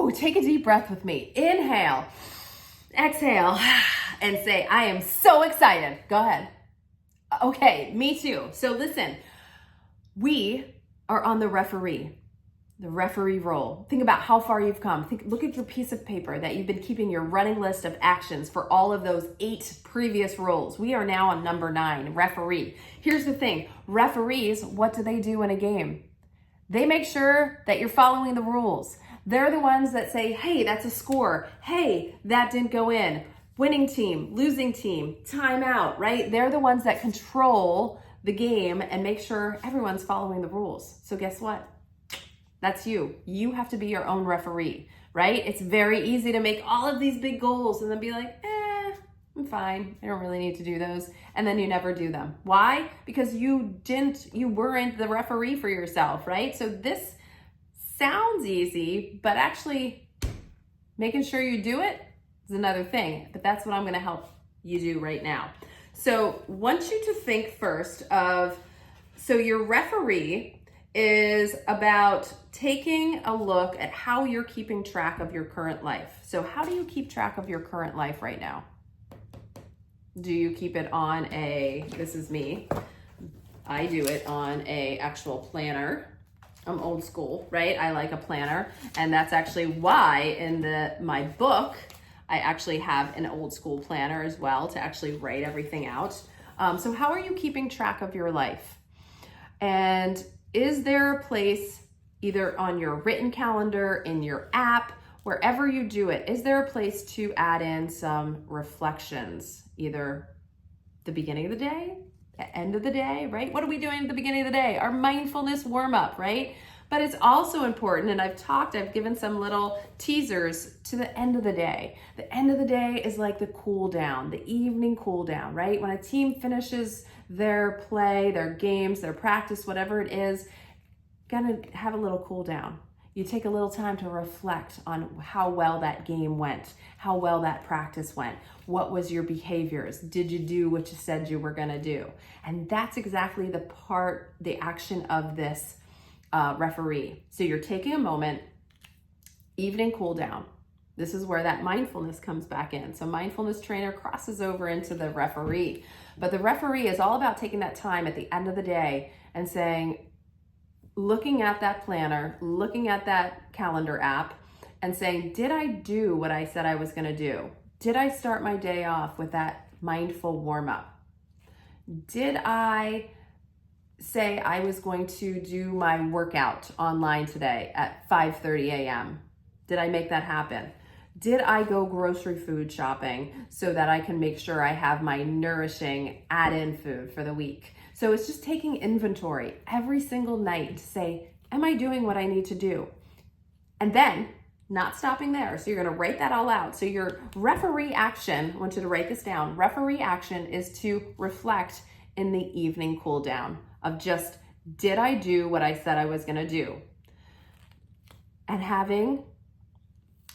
Woo! Take a deep breath with me. Inhale, exhale, and say, I am so excited. Go ahead. Okay, me too. So listen, we are on the referee role. Think about how far you've come. Look at your piece of paper that you've been keeping your running list of actions for all of those 8 previous roles. We are now on number 9, referee. Here's the thing, referees, what do they do in a game? They make sure that you're following the rules. They're the ones that say, hey, that's a score. Hey, that didn't go in. Winning team, losing team, timeout, right? They're the ones that control the game and make sure everyone's following the rules. So guess what? That's you. You have to be your own referee, right? It's very easy to make all of these big goals and then be like, I'm fine. I don't really need to do those. And then you never do them. Why? Because you weren't the referee for yourself, right? So this sounds easy, but actually making sure you do it is another thing. But that's what I'm going to help you do right now. So I want you to think first of, so your referee is about taking a look at how you're keeping track of your current life. So how do you keep track of your current life right now? Do you keep it on this is me, I do it on a actual planner. I'm old school, right? I like a planner. And that's actually why in my book, I actually have an old school planner as well to actually write everything out. So how are you keeping track of your life? And is there a place either on your written calendar, in your app, wherever you do it, is there a place to add in some reflections, either the beginning of the day, the end of the day, right? What are we doing at the beginning of the day? Our mindfulness warm up, right? But it's also important, and I've given some little teasers to the end of the day. The end of the day is like the cool down, the evening cool down, right? When a team finishes their play, their games, their practice, whatever it is, gonna have a little cool down. You take a little time to reflect on how well that game went, how well that practice went. What was your behaviors? Did you do what you said you were gonna do? And that's exactly the action of this referee. So you're taking a moment, evening cool down. This is where that mindfulness comes back in. So mindfulness trainer crosses over into the referee. But the referee is all about taking that time at the end of the day and saying, looking at that planner, looking at that calendar app and saying, did I do what I said I was gonna do? Did I start my day off with that mindful warm up? Did I say I was going to do my workout online today at 5:30 a.m.? Did I make that happen? Did I go grocery food shopping so that I can make sure I have my nourishing add-in food for the week? So it's just taking inventory every single night to say, am I doing what I need to do? And then not stopping there. So you're going to write that all out. So your referee action, I want you to write this down. Referee action is to reflect in the evening cool down of just, did I do what I said I was going to do? And having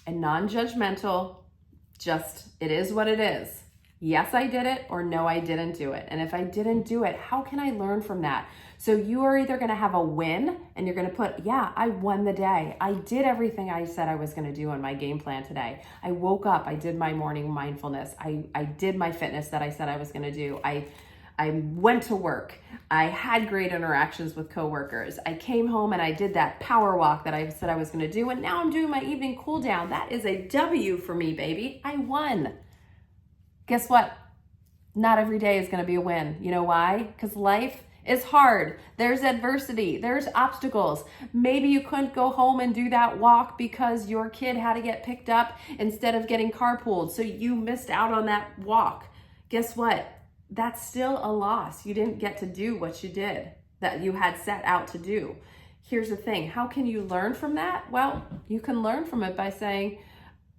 a non-judgmental, just, it is what it is. Yes, I did it, or no, I didn't do it. And if I didn't do it, how can I learn from that? So you are either going to have a win and you're going to put, yeah, I won the day. I did everything I said I was going to do in my game plan today. I woke up, I did my morning mindfulness. I did my fitness that I said I was going to do. I went to work. I had great interactions with coworkers. I came home and I did that power walk that I said I was going to do. And now I'm doing my evening cool down. That is a W for me, baby. I won. Guess what? Not every day is going to be a win. You know why? Because life is hard. There's adversity. There's obstacles. Maybe you couldn't go home and do that walk because your kid had to get picked up instead of getting carpooled. So you missed out on that walk. Guess what? That's still a loss. You didn't get to do what you did that you had set out to do. Here's the thing. How can you learn from that? Well, you can learn from it by saying,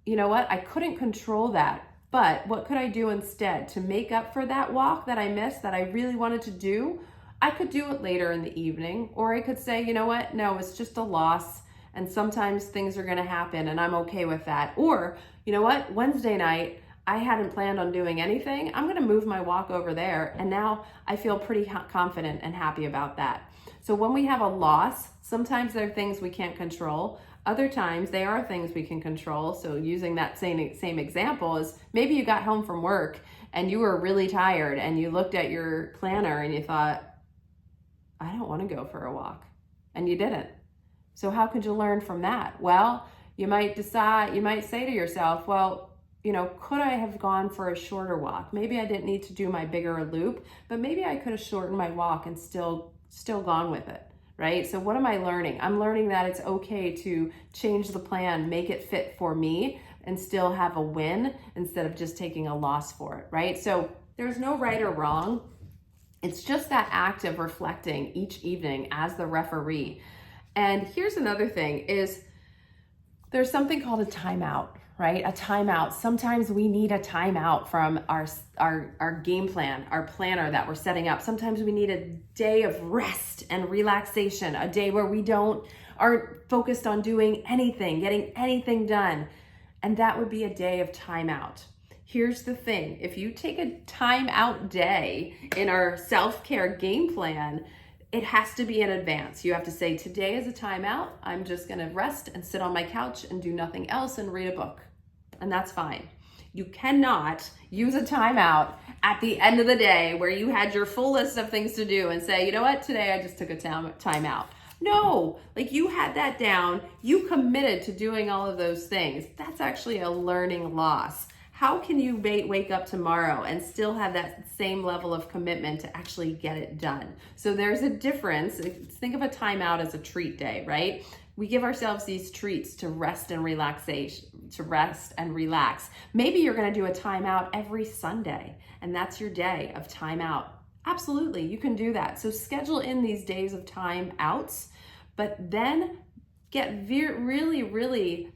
you know what? I couldn't control that. But what could I do instead to make up for that walk that I missed that I really wanted to do? I could do it later in the evening, or I could say, you know what? No, it's just a loss. And sometimes things are going to happen and I'm okay with that. Or, you know what? Wednesday night, I hadn't planned on doing anything. I'm gonna move my walk over there, and now I feel pretty confident and happy about that. So when we have a loss, sometimes there are things we can't control. Other times they are things we can control. So using that same example is maybe you got home from work and you were really tired and you looked at your planner and you thought, I don't want to go for a walk, and you didn't. So how could you learn from that? Well, you might say to yourself, well, could I have gone for a shorter walk? Maybe I didn't need to do my bigger loop, but maybe I could have shortened my walk and still gone with it, right? So what am I learning? I'm learning that it's okay to change the plan, make it fit for me, and still have a win instead of just taking a loss for it, right? So there's no right or wrong. It's just that act of reflecting each evening as the referee. And here's another thing is there's something called a timeout, right? A timeout. Sometimes we need a timeout from our game plan, our planner that we're setting up. Sometimes we need a day of rest and relaxation, a day where we aren't focused on doing anything, getting anything done. And that would be a day of timeout. Here's the thing. If you take a timeout day in our self-care game plan, it has to be in advance. You have to say, today is a timeout. I'm just gonna rest and sit on my couch and do nothing else and read a book. And that's fine. You cannot use a timeout at the end of the day where you had your full list of things to do and say, you know what, today I just took a timeout. No, like you had that down, you committed to doing all of those things. That's actually a learning loss. How can you wake up tomorrow and still have that same level of commitment to actually get it done? So there's a difference. Think of a timeout as a treat day, right? We give ourselves these treats to rest and relax. Maybe you're gonna do a timeout every Sunday, and that's your day of timeout. Absolutely, you can do that. So schedule in these days of timeouts, but then get really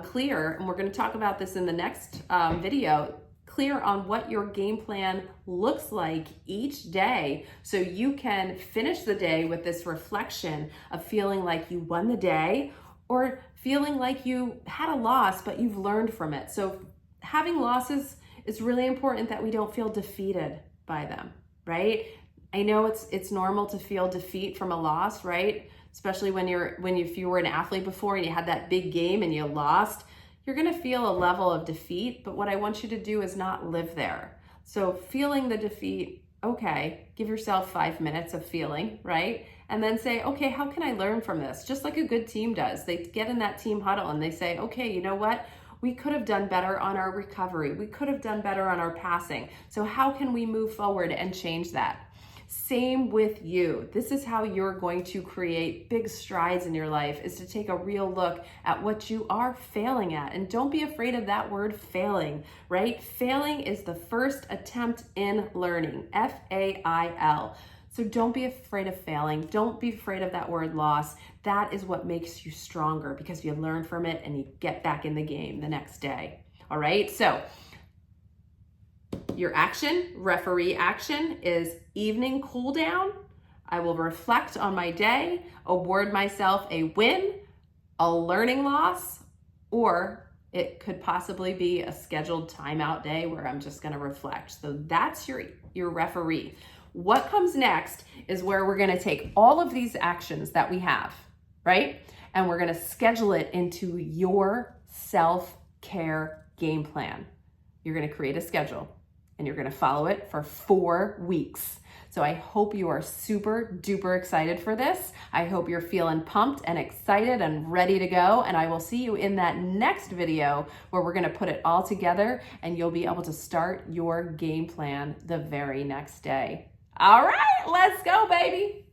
clear, and we're going to talk about this in the next video, clear on what your game plan looks like each day so you can finish the day with this reflection of feeling like you won the day or feeling like you had a loss but you've learned from it. So having losses, it's really important that we don't feel defeated by them, right? I know it's normal to feel defeat from a loss, right? Especially if you were an athlete before and you had that big game and you lost, you're gonna feel a level of defeat, but what I want you to do is not live there. So feeling the defeat, okay, give yourself 5 minutes of feeling, right? And then say, okay, how can I learn from this? Just like a good team does. They get in that team huddle and they say, okay, you know what? We could have done better on our recovery. We could have done better on our passing. So how can we move forward and change that? Same with you. This is how you're going to create big strides in your life, is to take a real look at what you are failing at. And don't be afraid of that word failing, right? Failing is the first attempt in learning, F-A-I-L. So don't be afraid of failing. Don't be afraid of that word loss. That is what makes you stronger because you learn from it and you get back in the game the next day. All right, so your action, referee action, is evening cool down. I will reflect on my day, award myself a win, a learning loss, or it could possibly be a scheduled timeout day where I'm just gonna reflect. So that's your referee. What comes next is where we're gonna take all of these actions that we have, right? And we're gonna schedule it into your self-care game plan. You're gonna create a schedule and you're gonna follow it for 4 weeks. So I hope you are super duper excited for this. I hope you're feeling pumped and excited and ready to go. And I will see you in that next video where we're gonna put it all together and you'll be able to start your game plan the very next day. All right, let's go, baby.